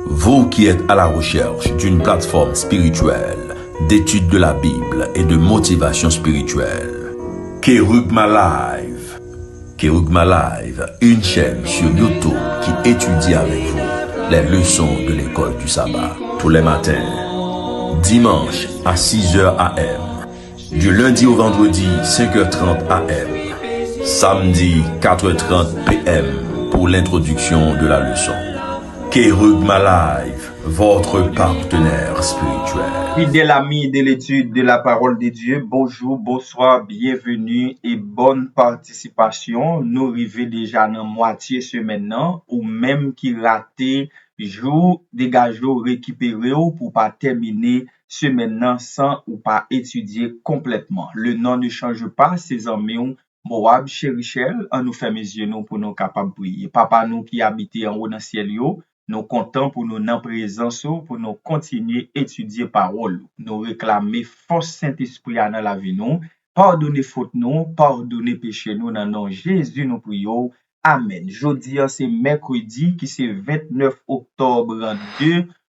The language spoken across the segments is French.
Vous qui êtes à la recherche d'une plateforme spirituelle, d'étude de la Bible et de motivation spirituelle, Kerugma Live. Kerugma Live, une chaîne sur YouTube qui étudie avec vous les leçons de l'école du sabbat tous les matins, dimanche à 6h AM, du lundi au vendredi 5h30 AM, samedi 4h30 PM pour l'introduction de la leçon. Kerugma Live, votre partenaire spirituel. Fidèles amis de l'étude de la parole de Dieu, bonjour, bonsoir, bienvenue et bonne participation. Nous arrivons déjà dans moitié semaine ou même qui raté jour dégagé récupéré pour pas terminer semaine sans ou pas étudier complètement. Le nom ne change pas, ses amis Moab, Chérichel, on nous fait mes yeux nous pour nous capables de prier. Papa nous qui habite en haut dans le ciel, nous comptons pour nous en présence pour nous continuer à étudier parole. Nous réclamer force Saint-Esprit dans la vie nous. Pardonnez faute nous, pardonnez péché nous dans nom Jésus nous prions. Amen. Jeudi c'est mercredi qui c'est 29 octobre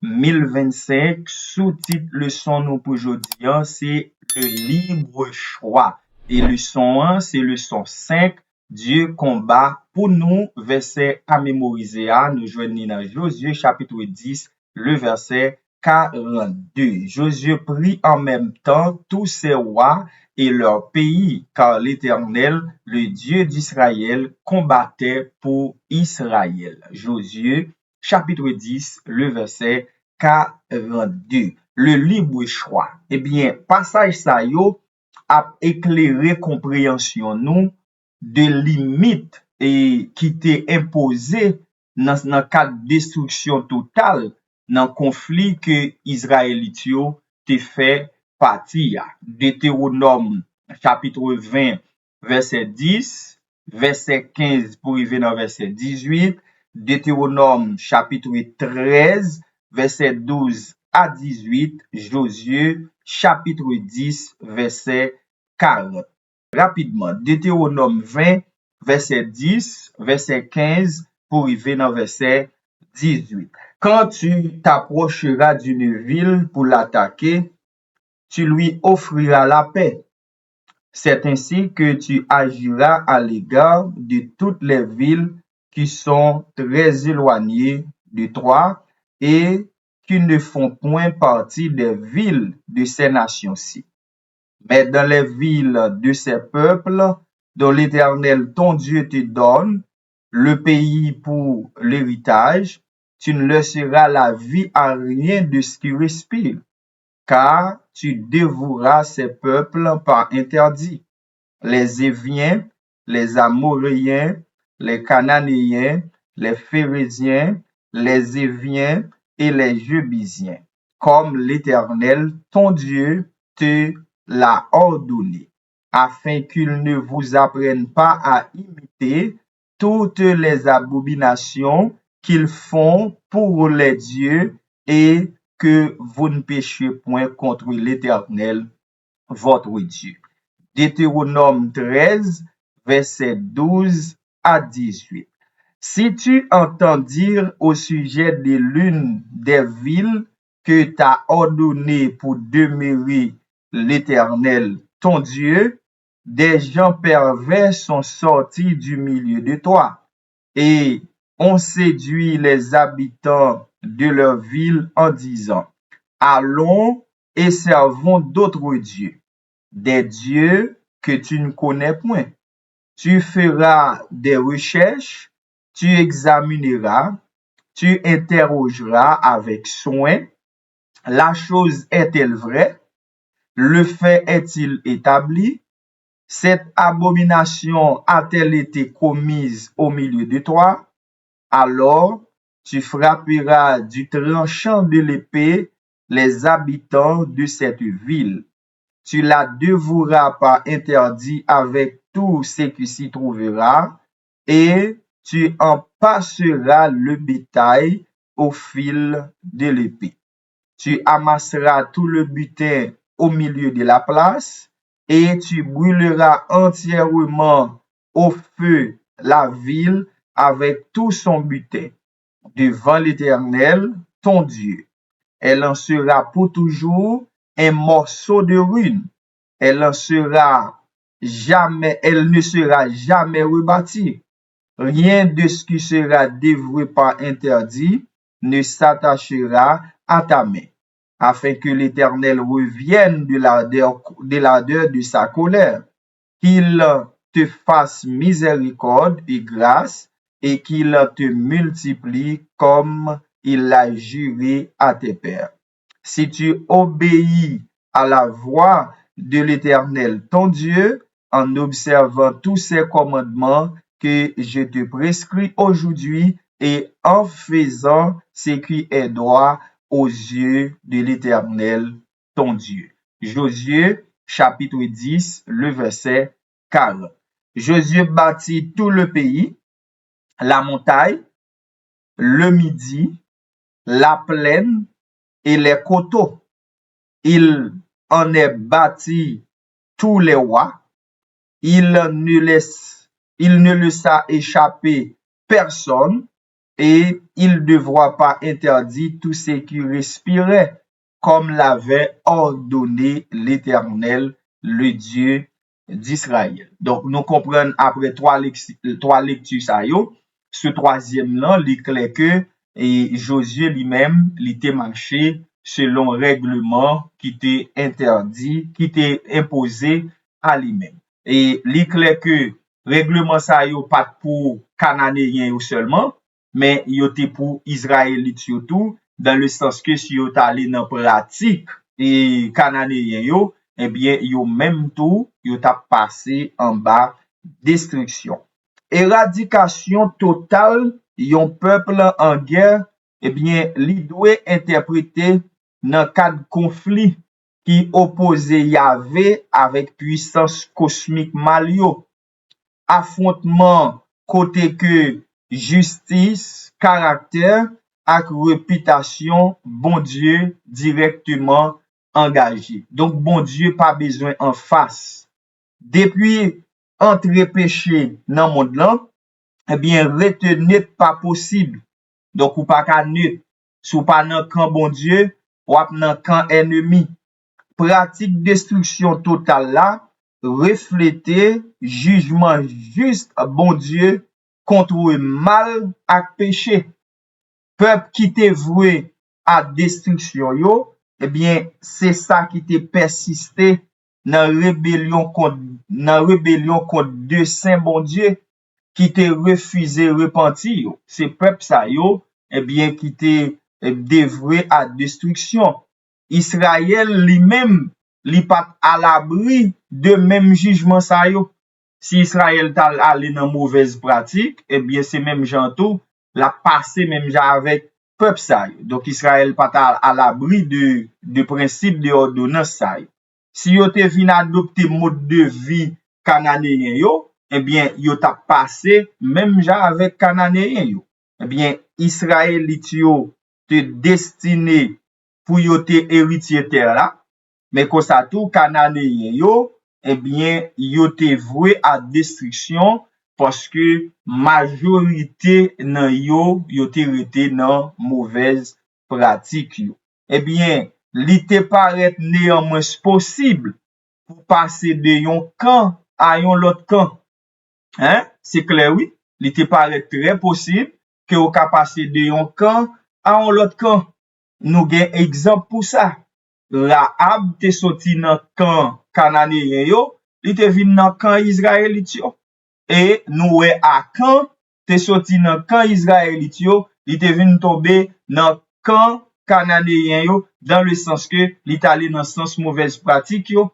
2025. Sous-titre leçon nous pour jeudi c'est le libre choix. Et leçon 1 c'est leçon 5. Dieu combat pour nous, verset à mémoriser, nous joignons dans Josué chapitre 10, le verset 42. Josué prit en même temps tous ses rois et leur pays, car l'Éternel, le Dieu d'Israël, combattait pour Israël. Josué chapitre 10, le verset 42. Le libre choix. Eh bien, passage ça yo a éclairé compréhension nous de limites et qui t'est imposé dans le cadre de destruction totale dans le conflit que Israélite t'est fait partie. Deutéronome chapitre 20 verset 10, verset 15 pour arriver dans verset 18, Deutéronome chapitre 13 verset 12 à 18, Josué chapitre 10 verset 40. Rapidement, Deutéronome 20, verset 10, verset 15, pour arriver dans verset 18. Quand tu t'approcheras d'une ville pour l'attaquer, tu lui offriras la paix. C'est ainsi que tu agiras à l'égard de toutes les villes qui sont très éloignées de toi et qui ne font point partie des villes de ces nations-ci. Mais dans les villes de ces peuples, dont l'Éternel ton Dieu te donne, le pays pour l'héritage, tu ne laisseras la vie à rien de ce qui respire, car tu dévoueras ces peuples par interdit. Les Éviens, les Amoréens, les Cananéens, les Phérésiens, les Éviens et les Jebusiens, comme l'Éternel ton Dieu te l'a ordonné, afin qu'ils ne vous apprennent pas à imiter toutes les abominations qu'ils font pour les dieux et que vous ne péchiez point contre l'Éternel, votre Dieu. Deutéronome 13, verset 12 à 18. Si tu entends dire au sujet de l'une des villes que t'as ordonné pour demeurer l'Éternel, ton Dieu, des gens pervers sont sortis du milieu de toi et ont séduit les habitants de leur ville en disant, allons et servons d'autres dieux, des dieux que tu ne connais point. Tu feras des recherches, tu examineras, tu interrogeras avec soin, la chose est-elle vraie? Le fait est-il établi? Cette abomination a-t-elle été commise au milieu de toi? Alors tu frapperas du tranchant de l'épée les habitants de cette ville. Tu la dévoueras par interdit avec tout ce qui s'y trouvera, et tu en passeras le bétail au fil de l'épée. Tu amasseras tout le butin au milieu de la place, et tu brûleras entièrement au feu la ville avec tout son butin devant l'Éternel, ton Dieu. Elle en sera pour toujours un morceau de ruine. Elle ne sera jamais rebâtie. Rien de ce qui sera dévoué par interdit ne s'attachera à ta main, afin que l'Éternel revienne de l'ardeur de sa colère, qu'il te fasse miséricorde et grâce, et qu'il te multiplie comme il l'a juré à tes pères. Si tu obéis à la voix de l'Éternel, ton Dieu, en observant tous ses commandements que je te prescris aujourd'hui et en faisant ce qui est droit aux yeux de l'Éternel, ton Dieu. Josué, chapitre 10, le verset 40. Josué bâtit tout le pays, la montagne, le midi, la plaine et les coteaux. Il en est bâti tous les rois. Il ne laissa échapper personne et il ne devra pas interdire tout ce qui respirait, comme l'avait ordonné l'Éternel, le Dieu d'Israël. Donc, nous comprenons après trois lectures ça yo, ce troisième là, il est clair que Josué lui-même, il était marché selon règlement qui était interdit, qui était imposé à lui-même. Et il est clair que règlement ça yo pas pour Cananéens ou seulement, mais yo te pour Israélites surtout, dans le sens que si yo allé dans pratique et Cananéens yo, eh bien yo même tout yo t'a passé en bas destruction. Éradication totale yon peuple en guerre, eh bien li doit interpréter dans cadre conflit qui opposait Yahvé avec puissance cosmique Malio. Affrontement côté que justice, caractère ak réputation bon Dieu directement engagé. Donc bon Dieu pas besoin en face. Depuis entre péché dans monde là, eh bien retenir pas possible. Donc ou pas ka net, sou pas nan camp bon Dieu, ou ap nan camp ennemi. Pratique destruction totale là refléter jugement juste bon Dieu contre mal ak péché. Peuple qui te voué à destruction yo, eh bien c'est ça qui te persisté dans rébellion contre deux saints bon Dieu qui te refusé repentir. C'est peuple ça yo, eh bien qui te dévoué à destruction. Israël lui-même, li pas à l'abri de même jugement ça yo. Si Israël t'a allé dans mauvaise pratique, eh bien c'est même gens tout la passé même gens avec peuple ça yo. Donc Israël pas à l'abri de principe de ordonnance ça yo. Si yo te vinn adopter mode de vie cananéen yo, eh bien yo t'a passé même gens avec cananéen yo. Eh bien Israélite yo te destiné pour yo te héritier terre là, mais comme ça tout cananéen yo, eh bien yo te voué à destruction parce que majorité nan yo te rete nan mauvaise pratique yo. Eh bien li te paraît néanmoins possible pour passer de yon camp à yon l'autre camp. Hein? C'est clair oui, li te paraît très possible que ou ka passer de yon camp à yon l'autre camp. Nou gen exemple pour ça. Rahab te sorti nan camp cananéen yo, li te vin nan camp israélite yo. Et nou we Akan te sorti nan camp israélite yo, li te vin tomber nan camp cananéen yo, dans le sens que li te allé dans sens mauvaise pratique yo.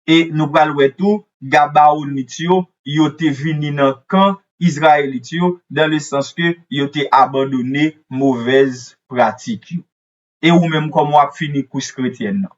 Et nou pral wè tout Gabaonite yo te vini nan camp israélite yo, dans le sens que yo te abandonné mauvaise pratique yo. Et ou même comme ou ap fini course chrétienne nan.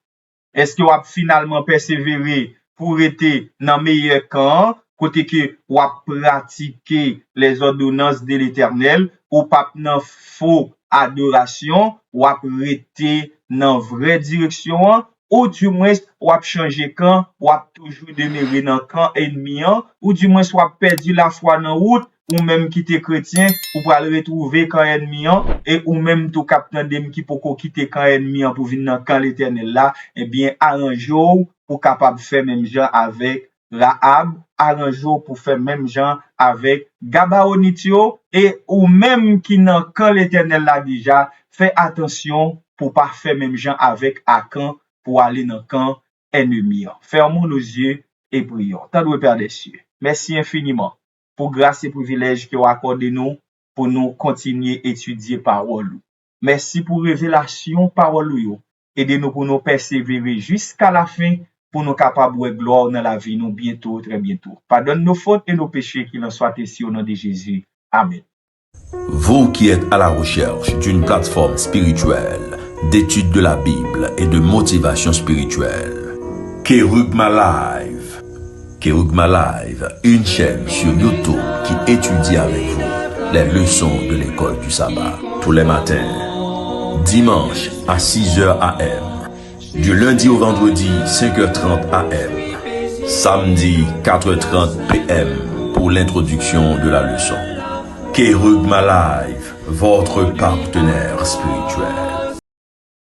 Est-ce que ou ap finalement persévérer pour rester dans meilleur camp, côté que ou ap pratiquer les ordonnances de l'Éternel, ou pas nan faux adoration, ou ap rester dans vraie direction, ou du moins ou ap changer camp, ou ap toujours demeurer dans camp ennemi, ou du moins ou ap perdu la foi dans route, ou même qui t'es chrétien, ou pour aller retrouver quand ennemi, et ou même tout captain dem qui pour quitter quand ennemi pour venir dans quand l'éternel là, eh bien, arrange-vous pour capable faire même gens avec Rahab, arrange-vous pour faire même gens avec Gabaonitio, et ou même qui dans quand l'éternel là déjà, fait attention pour pas faire même gens avec Akan pour aller dans camp ennemi. Fermons nos yeux et prions. Tant de Père des cieux, merci infiniment pour grâce et privilège que vous accordez nous pour nous continuer à étudier parole. Merci pour révélation parole. Aidez-nous pour nous persévérer jusqu'à la fin pour nous capables de gloire dans la vie nous bientôt, très bientôt. Pardonne nos fautes et nos péchés qu'il en soit ainsi au nom de Jésus. Amen. Vous qui êtes à la recherche d'une plateforme spirituelle, d'étude de la Bible et de motivation spirituelle, Kerugma Live. Kerugma Live, une chaîne sur YouTube qui étudie avec vous les leçons de l'école du sabbat tous les matins, dimanche à 6h AM, du lundi au vendredi 5h30 AM, samedi 4h30 PM pour l'introduction de la leçon. Kerugma Live, votre partenaire spirituel.